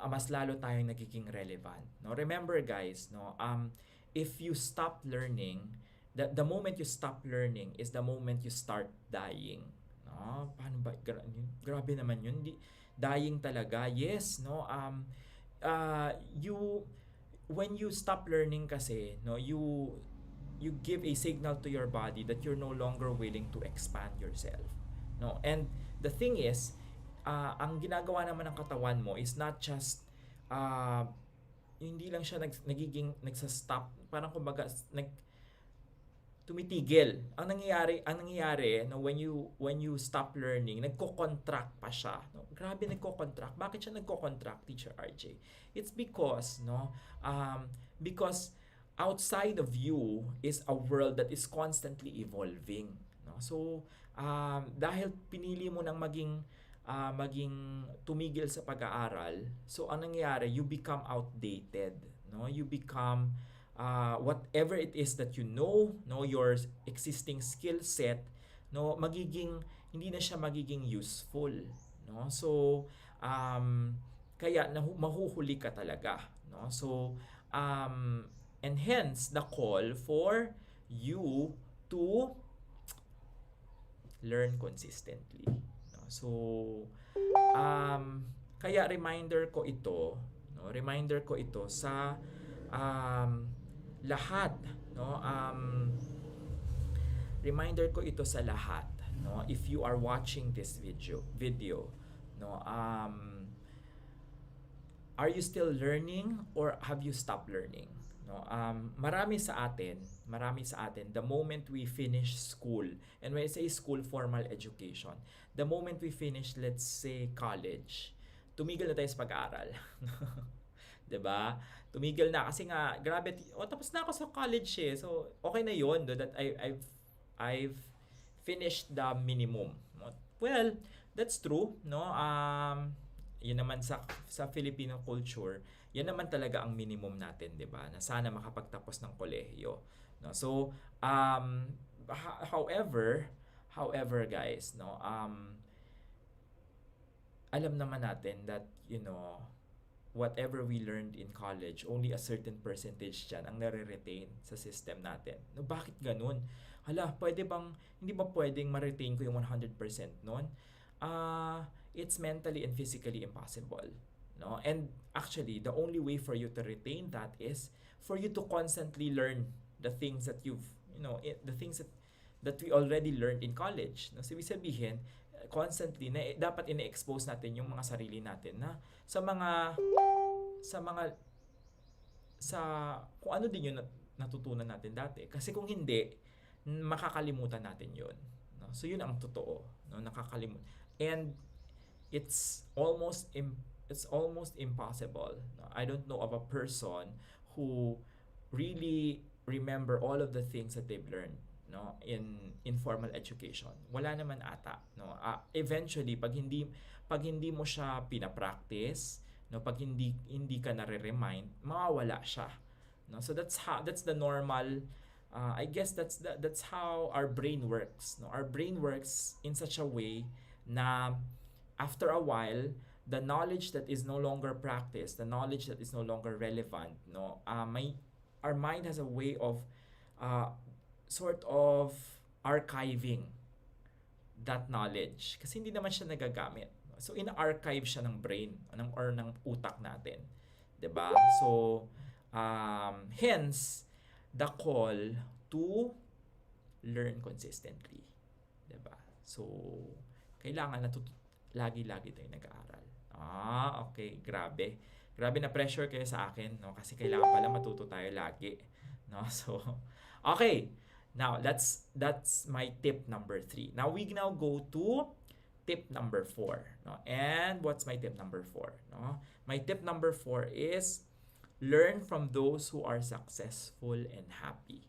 Speaker 13: mas lalo tayong nagiging relevant, no? Remember guys, no, if you stop learning, the moment you stop learning is the moment you start dying. No? Paano ba? Grabe naman yun. Dying talaga. Yes, no? When you stop learning kasi, no, you give a signal to your body that you're no longer willing to expand yourself. No? And the thing is, ang ginagawa naman ng katawan mo is not just hindi lang siya nagsa-stop, parang kumbaga tumitigil. Ang nangyayari no, when you stop learning, nagko-contract pa siya. No? Grabe, nagko-contract. Bakit siya nagko-contract, Teacher RJ? It's because because outside of you is a world that is constantly evolving. No? So, dahil pinili mo nang maging tumigil sa pag-aaral, so ang nangyayari, you become outdated. No? You become whatever it is that you know, no, your existing skill set, no, hindi na siya magiging useful, no? So kaya mahuhuli ka talaga, no? So and hence the call for you to learn consistently, no? So kaya reminder ko ito sa lahat, no, reminder ko ito sa lahat, no, if you are watching this video, no, are you still learning or have you stopped learning? No, marami sa atin, the moment we finish school, and when I say school, formal education, the moment we finish, let's say college, tumigil na tayo sa pag-aaral. 'Di ba? Tumigil na kasi nga grabe, tapos na ako sa college eh. So okay na 'yon, that I've finished the minimum. Well, that's true, no? Yun naman sa Filipino culture, yan naman talaga ang minimum natin, 'di ba? Na sana makapagtapos ng kolehiyo, no? So however guys, no, alam naman natin that, you know, whatever we learned in college, only a certain percentage dyan ang nare-retain sa system natin. No, bakit ganun? Hala, hindi ba pwedeng ma-retain ko yung 100% nun? It's mentally and physically impossible. No? And actually, the only way for you to retain that is for you to constantly learn the things that the things that we already learned in college. No? So, ibig sabihin, constantly dapat ine-expose natin yung mga sarili natin na sa kung ano din yung natutunan natin dati, kasi kung hindi, makakalimutan natin yun, no? So yun ang totoo, no? Nakakalimutan, and it's almost impossible, no? I don't know of a person who really remember all of the things that they've learned, no, in informal education. Wala naman ata, no. Eventually pag hindi mo siya pina-practice, no, pag hindi ka nare-remind, mawawala siya, no. So that's the normal, I guess that's how our brain works, no. Our brain works in such a way na after a while, the knowledge that is no longer practiced, the knowledge that is no longer relevant, no, our mind has a way of sort of archiving that knowledge kasi hindi naman siya nagagamit. So ina-archive siya ng brain or ng utak natin, 'di ba? So hence the call to learn consistently, 'di ba? So kailangan lagi-lagi tayong nag-aaral. Okay, grabe na pressure kayo sa akin, no, kasi kailangan pala matuto tayo lagi, no. So okay, now that's my tip number 3. Now we now go to tip number 4, no? And what's my tip number 4, no? My tip number 4 is learn from those who are successful and happy.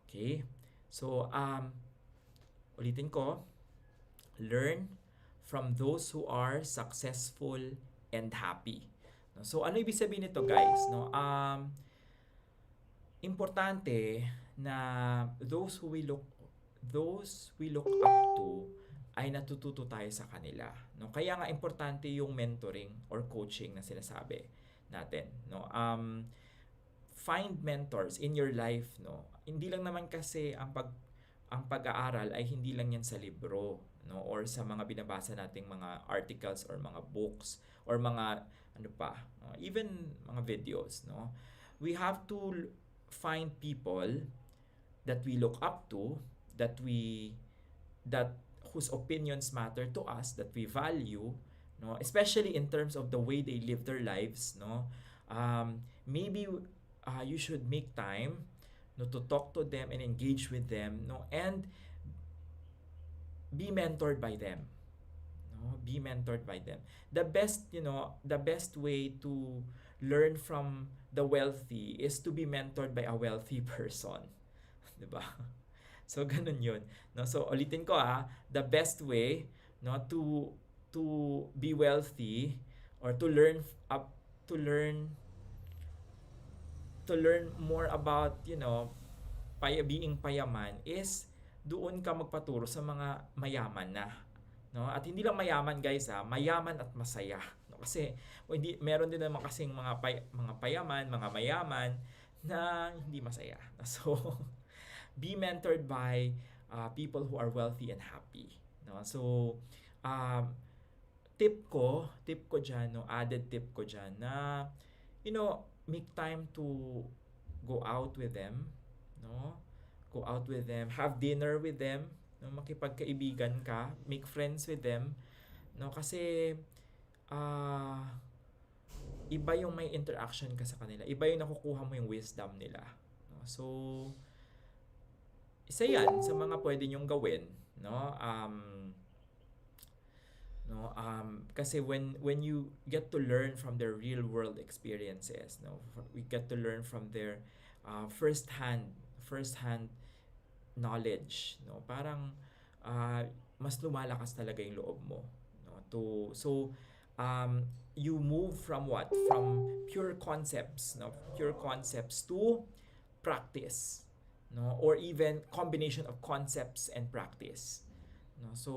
Speaker 13: Okay? So ulitin ko, learn from those who are successful and happy. No? So ano ibig sabihin nito, guys, no? Importante na those we look up to ay natututo tayo sa kanila, no? Kaya nga importante yung mentoring or coaching na sinasabi natin, no? find mentors in your life, no? Hindi lang naman kasi ang pag-aaral ay hindi lang yan sa libro, no, or sa mga binabasa nating mga articles or mga books or mga even mga videos, no. We have to find people that we look up to, that whose opinions matter to us, that we value, no, especially in terms of the way they live their lives, no. Maybe you should make time, no, to talk to them and engage with them, no, and be mentored by them, no, be mentored by them. The best way to learn from the wealthy is to be mentored by a wealthy person, 'di ba? So ganun 'yun, no. So ulitin ko, the best way, no, to be wealthy or to learn more about, being payaman is doon ka magpaturo sa mga mayaman na, no? At hindi lang mayaman, guys, mayaman at masaya, no? Kasi meron din naman kasing mga payaman, mga mayaman na hindi masaya. So be mentored by people who are wealthy and happy, no? So tip ko diyan, no, added tip ko diyan na make time to go out with them, no? Go out with them, have dinner with them, no? Makipagkaibigan ka, make friends with them, no? Kasi iba yung may interaction ka sa kanila. Iba yung nakukuha mo yung wisdom nila, no? So isa yan sa mga pwede nyong gawin, no? Kasi when you get to learn from their real world experiences, no, we get to learn from their first hand knowledge, no, parang mas lumalakas talaga yung loob mo, no, you move from pure concepts to practice, no, or even combination of concepts and practice, no. So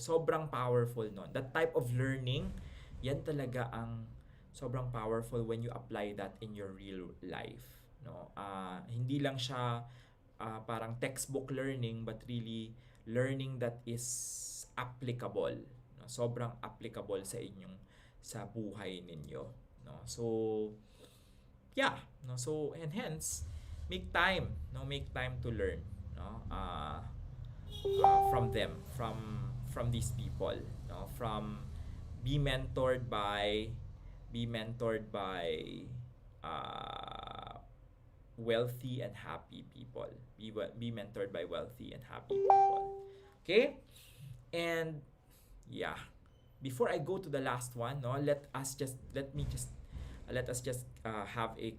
Speaker 13: sobrang powerful nun. That type of learning, yan talaga ang sobrang powerful when you apply that in your real life, no. Hindi lang siya parang textbook learning, but really learning that is applicable, no. Sobrang applicable sa buhay ninyo, no. So yeah, no. So and hence make time to learn, no, from them, from these people, no, be mentored by wealthy and happy people. Be mentored by wealthy and happy people. Okay? And yeah, before I go to the last one, no, let us just have a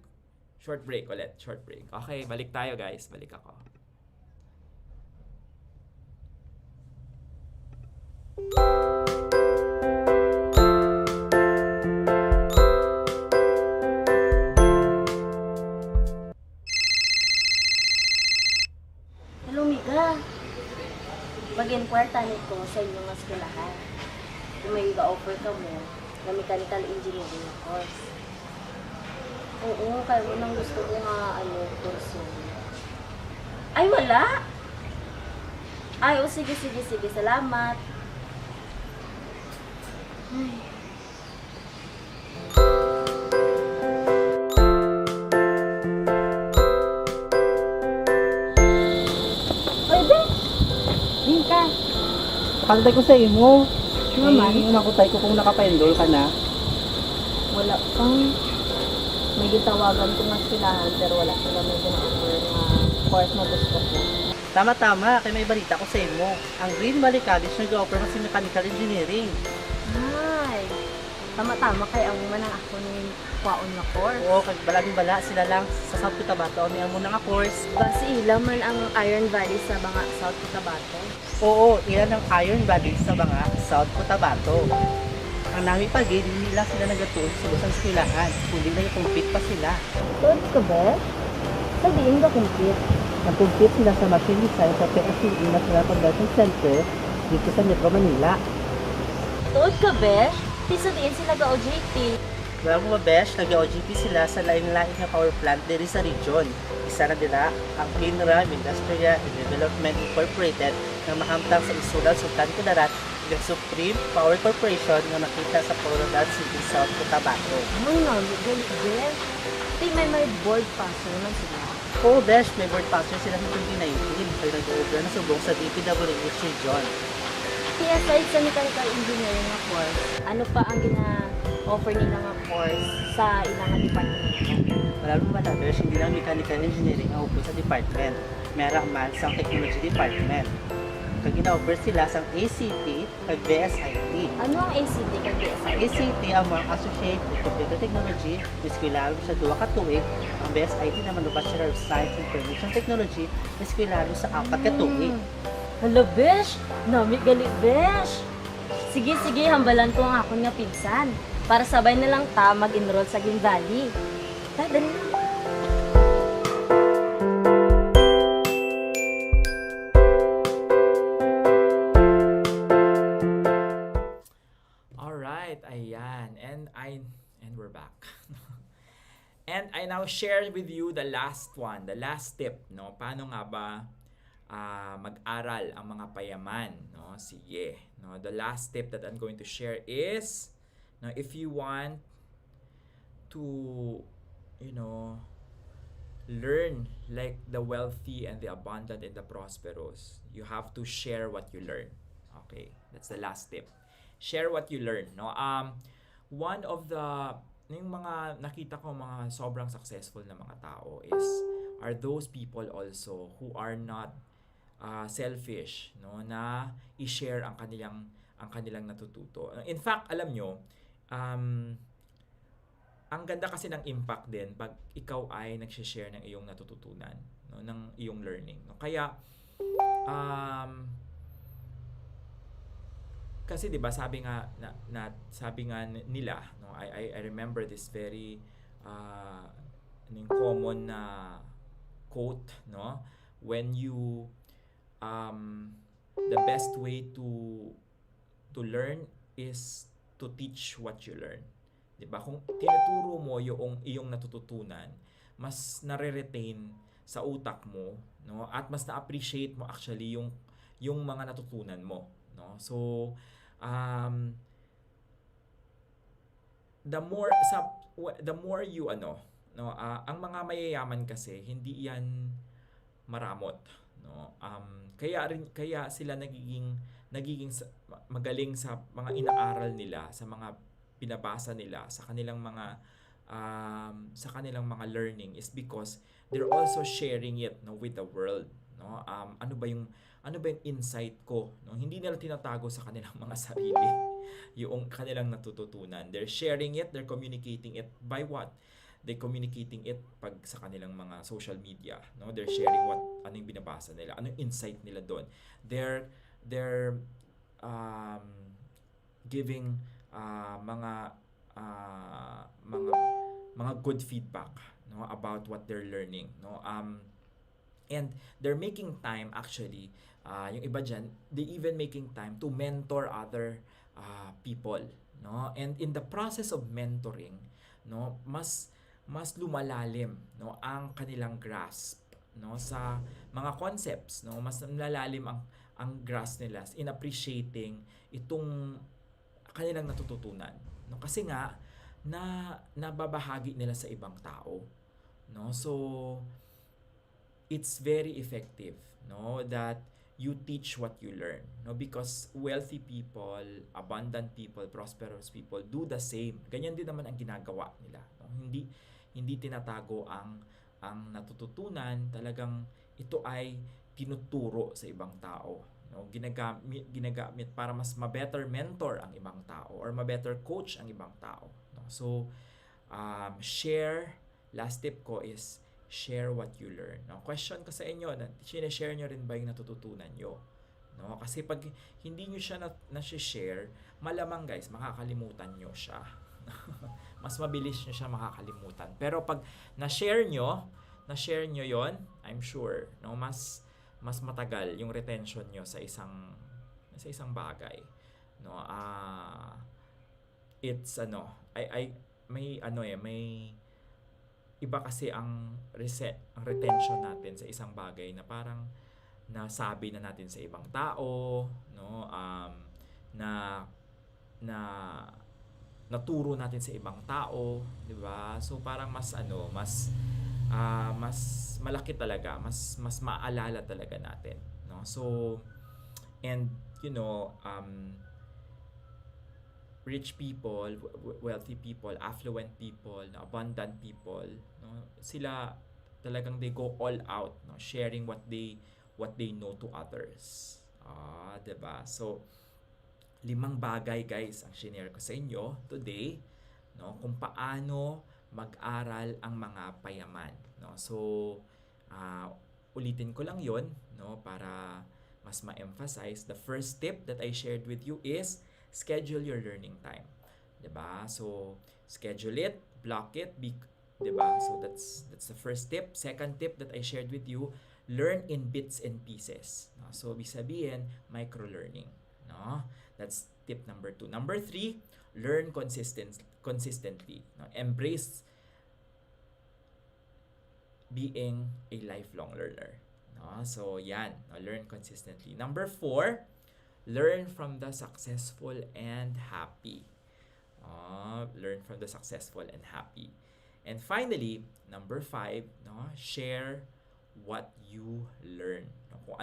Speaker 13: short break. Okay, balik tayo, guys. Balik ako.
Speaker 16: Hello, Miga. Mag-inquire ko sa inyong eskwelahan. Kung may iba-offer ka mo na mechanical engineering na course. Oo, kaya mo nang gusto ko nga, kurso. Ay, wala! Ay, sige. Salamat. Ay.
Speaker 17: Pakantay ko sa imo. Naman? Nakutay ko kung nakapa-enroll ka na.
Speaker 16: Wala pang. May gitawagan ko nga silahan pero wala sila may gina-offer na course na gusto ko.
Speaker 17: Tama, kaya may balita ko sa imo. Ang Green Valley College nag-offer kasi mechanical engineering.
Speaker 16: Ay, tama kaya ang manang ako ni kwaon na course.
Speaker 17: Oo, kag balaging-bala sila lang sa South Cotabato ni amo nga course.
Speaker 16: Basi ilan man ang Iron Valley sa mga South Cotabato.
Speaker 17: Oo, ilan ang Iron Valley sa mga South Cotabato. Ang nami pagid, hindi lang sila nagatuon sa busang eskwelahan, kundi nag-compete pa sila.
Speaker 16: Tuod ka ba? Sabihin ba compete?
Speaker 17: Nag-compete sila sa machine design sa PSCE National Convention Center dito sa Metro Manila.
Speaker 16: Tuod ka ba? Di sabihin sila ga OJT.
Speaker 17: Wala mo ba, Besh, nag-OGT sila sa lain-lain nga power plant diri sa region. Isa na nila ang Kinram Industrial and Development Incorporated na mahamtang sa Isulan, Sultan Kudarat, ng Supreme Power Corporation na nakita sa Coronadal City, South Cotabato.
Speaker 16: Ano nga, galit din. May board paso naman sila.
Speaker 17: Oh, Besh, may board passer sila sa 2019 kaya nag-over na subong sa DPWH region.
Speaker 16: Aside sa mechanical engineering na course, ano pa ang gina-offer nila nga course sa ilang department?
Speaker 17: Wala mo ba, Besh, hindi lang mechanical engineering ang upo sa department. Meron man sa technology department. Kag gina-offer sila sa ACT kag BSIT.
Speaker 16: Ano ang ACT kag BSIT?
Speaker 17: ACT ang mga Associate in Computer Technology, eskwelaro sa 2 ka tuig. Ang BSIT naman ang Bachelor of Science in Information Technology, eskwelaro sa 4 ka tuig.
Speaker 16: Hala, Besh! Nami galit, Besh! Sige, hambalan ko ang akon nga pinsan para sabay na lang ta mag-enroll sa Green Valley. Dali na.
Speaker 13: Ayan, and we're back. And I now share with you the last one, the last tip, no? Paano nga ba mag-aral ang mga payaman, no? Sige, no? The last tip that I'm going to share is, no, if you want to, learn like the wealthy and the abundant and the prosperous, you have to share what you learn. Okay, that's the last tip. Share what you learn, no? One of yung mga nakita ko mga sobrang successful na mga tao are those people also who are not selfish, no, na i-share ang kanilang natututo. In fact, alam nyo, ang ganda kasi ng impact din pag ikaw ay nag-share ng iyong natututunan, no, ng iyong learning, no? Kaya kasi 'di ba sabi nga nila, no, I remember this very common na quote, no, when you the best way to learn is to teach what you learn. 'Di ba? Kung tinuturo mo yung iyong natututunan, mas nare-retain sa utak mo, no, at mas na-appreciate mo actually yung mga natutunan mo, no? So the more you no, ang mga mayayaman kasi hindi yan maramot, no? Kaya sila nagiging magaling sa mga inaaral nila, sa mga pinabasa nila, sa kanilang mga learning is because they're also sharing it, no, with the world, no? Ano ba yung insight ko, no? Hindi nila tinatago sa kanilang mga sarili yung kanilang natututunan. They're sharing it, they're communicating it by what? They're communicating it pag sa kanilang mga social media, no? They're sharing ano yung binabasa nila, ano yung insight nila doon. They're giving mga good feedback, no, about what they're learning, no? And they're making time actually, yung iba dyan, they even making time to mentor other people, no? And in the process of mentoring, no, mas lumalalim, no, ang kanilang grasp, no, sa mga concepts, no? Mas lalalim ang grasp nila in appreciating itong kanilang natututunan, no? Kasi nga nababahagi nila sa ibang tao, no? So it's very effective, no, that you teach what you learn, no, because wealthy people, abundant people, prosperous people do the same. Ganyan din naman ang ginagawa nila, no? Hindi tinatago ang natututunan, talagang ito ay tinuturo sa ibang tao, no? Ginagamit para mas ma-better mentor ang ibang tao or ma-better coach ang ibang tao, no? So share, last tip ko is share what you learn. No, question ko sa inyo, share nyo rin ba yung natututunan nyo? No, kasi pag hindi nyo siya na-share, malamang guys, makakalimutan nyo siya. Mas mabilis nyo siya makakalimutan. Pero pag na-share nyo yon, I'm sure, no, mas matagal yung retention nyo sa isang bagay, no? It's may iba kasi ang retention natin sa isang bagay na parang nasabi na natin sa ibang tao, no? Na na naturo natin sa ibang tao, 'di ba? So parang mas malaki talaga, mas maalala talaga natin, no? So and rich people, wealthy people, affluent people, no, abundant people, no, sila talagang they go all out, no, sharing what they know to others. 'Di ba? So 5 bagay guys ang shinare ko sa inyo today, no, kung paano mag-aral ang mga payaman, no. So ulitin ko lang 'yon, no, para mas ma-emphasize. The first tip that I shared with you is schedule your learning time. 'Di ba? So schedule it, block it, 'di ba? So that's the first tip. Second tip that I shared with you, learn in bits and pieces. No? So ibig sabihin, micro-learning, no? That's tip number 2. Number 3, learn consistently. No? Embrace being a lifelong learner. No? So yan, no? Learn consistently. Number 4, learn from the successful and happy. Learn from the successful and happy. And finally, number 5, no, share what you learn. No, kung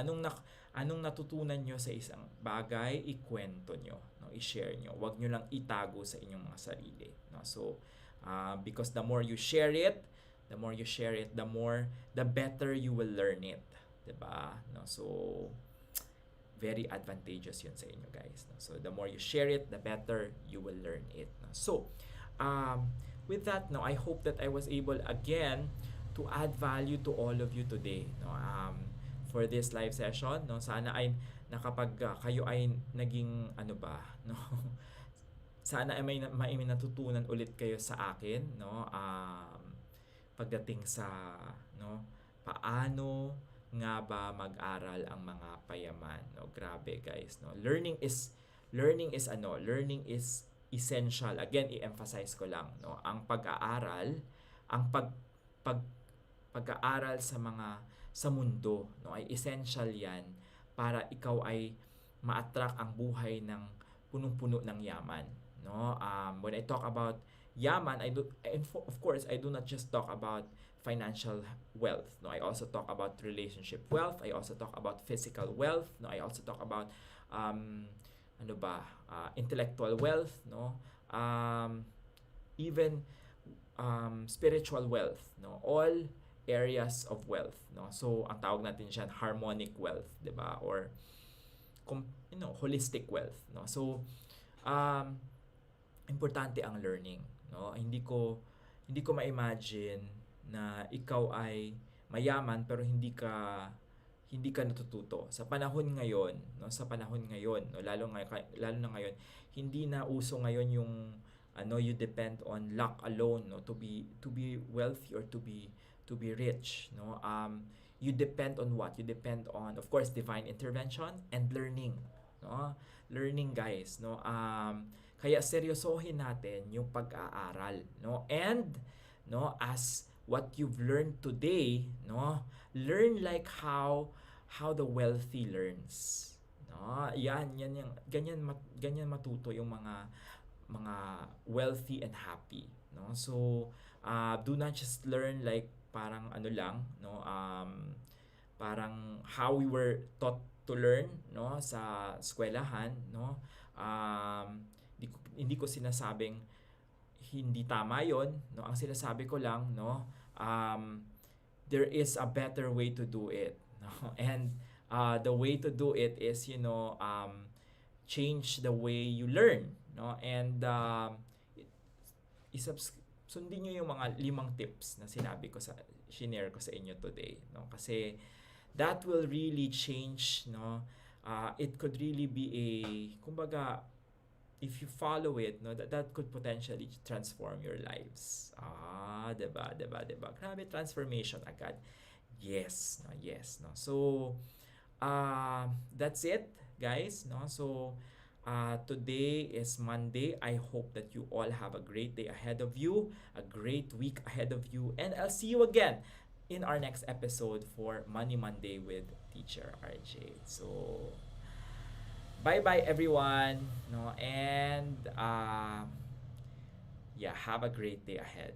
Speaker 13: anong natutunan nyo sa isang bagay, ikwento nyo, no, i-share nyo. Huwag nyo lang itago sa inyong mga sarili. No? So, because the more you share it, the better you will learn it. 'Di ba? No? So, very advantageous yun sa inyo guys. No? So, the more you share it, the better you will learn it. No? So, with that, no, I hope that I was able again to add value to all of you today, no, for this live session, no. Sana ay kayo ay naging no, sana ay may natutunan ulit kayo sa akin, no, pagdating sa, no, paano nga ba mag-aral ang mga payaman, no. Grabe guys, no. Learning is essential. Again, i-emphasize ko lang, no, ang pag-aaral, pag-aaral sa mundo, no, ay essential 'yan para ikaw ay ma-attract ang buhay ng punong-puno ng yaman, no. When I talk about yaman, of course I do not just talk about financial wealth, no. I also talk about relationship wealth, I also talk about physical wealth, no. I also talk about intellectual wealth, no. Even spiritual wealth, no. All areas of wealth, no. So ang tawag natin diyan harmonic wealth, 'di ba? Or holistic wealth, no. So importante ang learning, no. Hindi ko ma-imagine na ikaw ay mayaman pero hindi ka natututo sa panahon ngayon, no. Sa panahon ngayon, no, lalo na ngayon, hindi na uso ngayon yung you depend on luck alone, no, to be wealthy or to be rich, no. You depend on what? You depend on, of course, divine intervention and learning, no. Learning guys, no. Kaya seryosohin natin yung pag-aaral, no. And no, as what you've learned today, no, learn like how the wealthy learns, no. Yan yung ganyan matuto yung mga wealthy and happy, no. So do not just learn like parang lang, no, parang how we were taught to learn, no, sa eskwelahan, no. Hindi ko sinasabing hindi tama yon, no. Ang sinasabi ko lang, no, there is a better way to do it, no. And the way to do it is, change the way you learn, no. And sundin nyo yung mga 5 tips na shinare ko sa inyo today, no. Kasi that will really change, no. It could really be kumbaga, if you follow it, no, that could potentially transform your lives. Diba? Grabe, transformation agad. Yes, no. So that's it, guys, no. So Today is Monday. I hope that you all have a great day ahead of you, a great week ahead of you, and I'll see you again in our next episode for Money Monday with Teacher RJ. So, bye-bye everyone. No, and yeah, have a great day ahead.